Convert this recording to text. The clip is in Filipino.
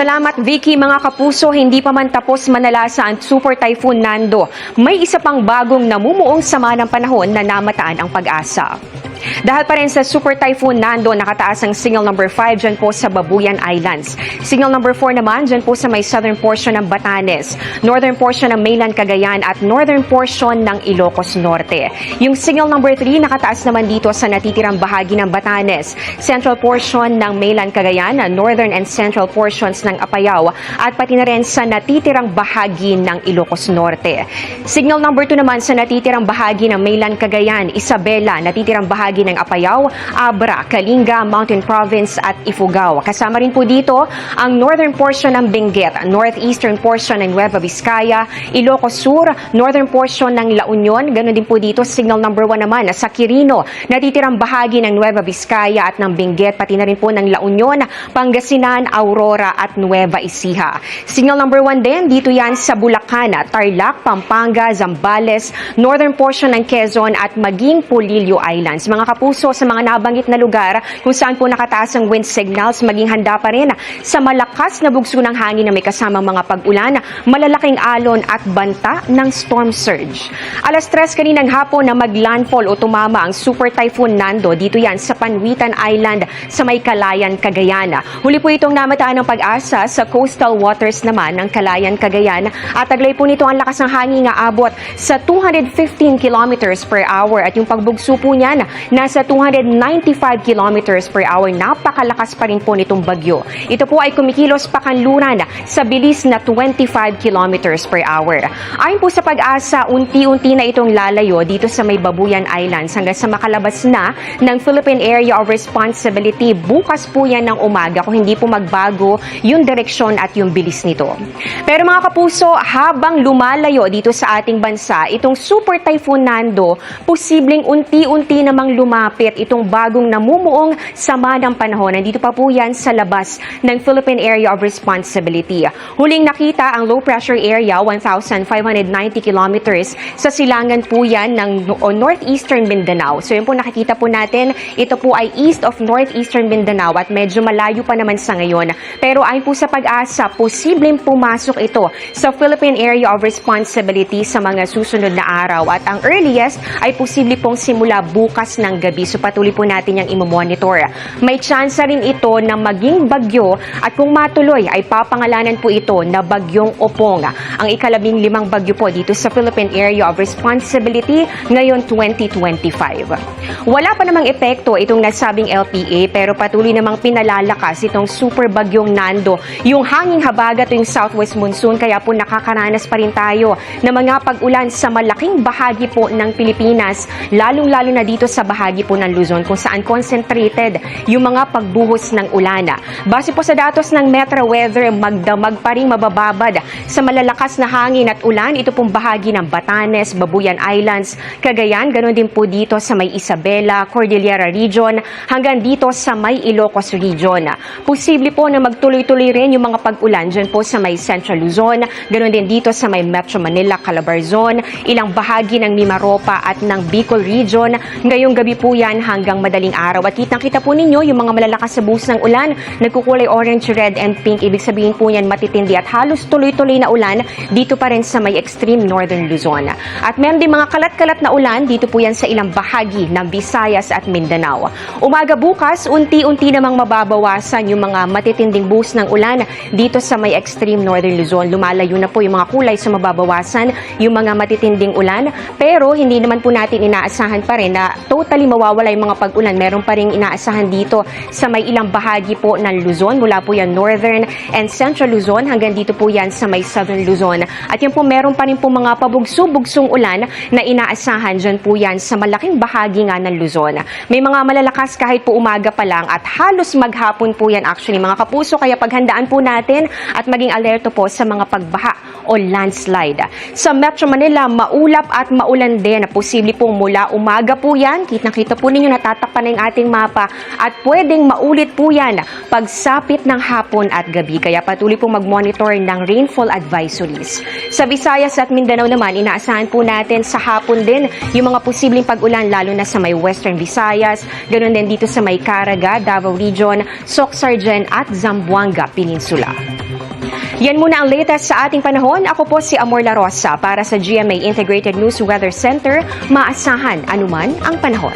Salamat Vicky. Mga kapuso, hindi pa man tapos manalasa ang Super Typhoon Nando. May isa pang bagong namumuong sama ng panahon na namataan ang pag-asa. Dahil pa rin sa Super Typhoon Nando, nakataas ang signal number 5 dyan po sa Babuyan Islands. Signal number 4 naman dyan po sa may southern portion ng Batanes, northern portion ng mainland Cagayan at northern portion ng Ilocos Norte. Yung signal number 3 nakataas naman dito sa natitirang bahagi ng Batanes, central portion ng mainland Cagayan, northern and central portions ng Apayao at pati na rin sa natitirang bahagi ng Ilocos Norte. Signal number 2 naman sa natitirang bahagi ng mainland Cagayan, Isabela, natitirang bahagi ng Apayao, Abra, Kalinga, Mountain Province at Ifugao. Kasama rin po dito ang northern portion ng Benguet, northeastern portion ng Nueva Vizcaya, Ilocos Sur, northern portion ng La Union. Ganon din po dito, signal number 1 naman sa Quirino, natitirang bahagi ng Nueva Vizcaya at ng Benguet, pati na rin po ng La Union, Pangasinan, Aurora at Nueva Ecija. Signal number 1 din, dito yan sa Bulacan, Tarlac, Pampanga, Zambales, northern portion ng Quezon at maging Polillo Islands. Mga kapuso, sa mga nabanggit na lugar kung saan po nakataas ang wind signals, maging handa pa rin sa malakas na bugso ng hangin na may kasamang mga pag-ulan, malalaking alon at banta ng storm surge. Alas 3 kaninang hapon na maglandfall o tumama ang Super Typhoon Nando. Dito yan sa Panwitan Island sa may Calayan, Cagayan. Huli po itong namataan ng pag-asa sa coastal waters naman ng Calayan, Cagayan at taglay po nito ang lakas ng hangin nga abot sa 215 kilometers per hour at yung pagbugso po niyan nasa 295 kilometers per hour. Napakalakas pa rin po nitong bagyo. Ito po ay kumikilos pakanluran sa bilis na 25 kilometers per hour. Ayon po sa pag-asa, unti-unti na itong lalayo dito sa may Babuyan Islands hanggang sa makalabas na ng Philippine Area of Responsibility. Bukas po yan ng umaga kung hindi po magbago yung direksyon at yung bilis nito. Pero mga kapuso, habang lumalayo dito sa ating bansa, itong Super Typhoon Nando, posibleng unti-unti namang lumapit itong bagong namumuong sama ng panahon. Nandito pa po yan sa labas ng Philippine Area of Responsibility. Huling nakita ang low pressure area, 1,590 kilometers sa silangan po yan ng northeastern Mindanao. So yun po nakikita po natin, ito po ay east of northeastern Mindanao at medyo malayo pa naman sa ngayon. Pero ayon po sa pag-asa, posibleng pumasok ito sa Philippine Area of Responsibility sa mga susunod na araw. At ang earliest ay posible pong simula bukas ng gabi. So patuloy po natin yung imomonitor. May chance rin ito na maging bagyo at kung matuloy ay papangalanan po ito na bagyong Opong. Ang ika-15 bagyo po dito sa Philippine Area of Responsibility ngayon 2025. Wala pa namang epekto itong nasabing LPA pero patuloy namang pinalalakas itong super bagyong Nando. Yung hanging habagat yung southwest monsoon kaya po nakakaranas pa rin tayo ng mga pag-ulan sa malaking bahagi po ng Pilipinas, lalong-lalo na dito sa bahagi po ng Luzon kung saan concentrated yung mga pagbuhos ng ulan. Base po sa datos ng Metro Weather, magdamag pa rin mabababad sa malalakas na hangin at ulan. Ito pong bahagi ng Batanes, Babuyan Islands, Cagayan, ganoon din po dito sa may Isabela, Cordillera Region, hanggang dito sa may Ilocos Region. Posible po na magtuloy-tuloy rin yung mga pag-ulan dyan po sa may Central Luzon, ganoon din dito sa may Metro Manila, Calabarzon, ilang bahagi ng Mimaropa at ng Bicol Region. Ngayong gabi po yan hanggang madaling araw. At kitang-kita po ninyo yung mga malalakas sa buhos ng ulan, nagkukulay orange, red, and pink. Ibig sabihin po yan matitindi at halos tuloy-tuloy na ulan dito pa rin sa may extreme northern Luzon. At meron din mga kalat-kalat na ulan dito po yan sa ilang bahagi ng Visayas at Mindanao. Umaga bukas, unti-unti namang mababawasan yung mga matitinding buhos ng ulan dito sa may extreme northern Luzon. Lumalayo na po yung mga kulay sa mababawasan yung mga matitinding ulan. Pero hindi naman po natin inaasahan pa rin na totally mawawala yung mga pag-ulan. Meron pa rin inaasahan dito sa may ilang bahagi po ng Luzon. Mula po yan northern and central Luzon hanggang dito po yan sa may southern Luzon. At yan po meron pa rin po mga pabugso-bugsong ulan na inaasahan dyan po yan sa malaking bahagi nga ng Luzon. May mga malalakas kahit po umaga pa lang at halos maghapon po yan actually mga kapuso. Kaya paghandaan po natin at maging alerto po sa mga pagbaha o landslide. Sa Metro Manila, maulap at maulan din. Posible pong mula umaga po yan. Kitang-kita po ninyo natatakpan na yung ating mapa at pwedeng maulit po yan pagsapit ng hapon at gabi. Kaya patuloy pong mag-monitor ng rainfall advisories. Sa Visayas at Mindanao naman, inaasahan po natin sa hapon din yung mga posibleng pag-ulan lalo na sa may Western Visayas, ganoon din dito sa may Caraga, Davao Region, Soc-Sargen at Zamboanga Peninsula. Yan muna ang latest sa ating panahon. Ako po si Amor La Rosa para sa GMA Integrated News Weather Center. Maasahan anuman ang panahon.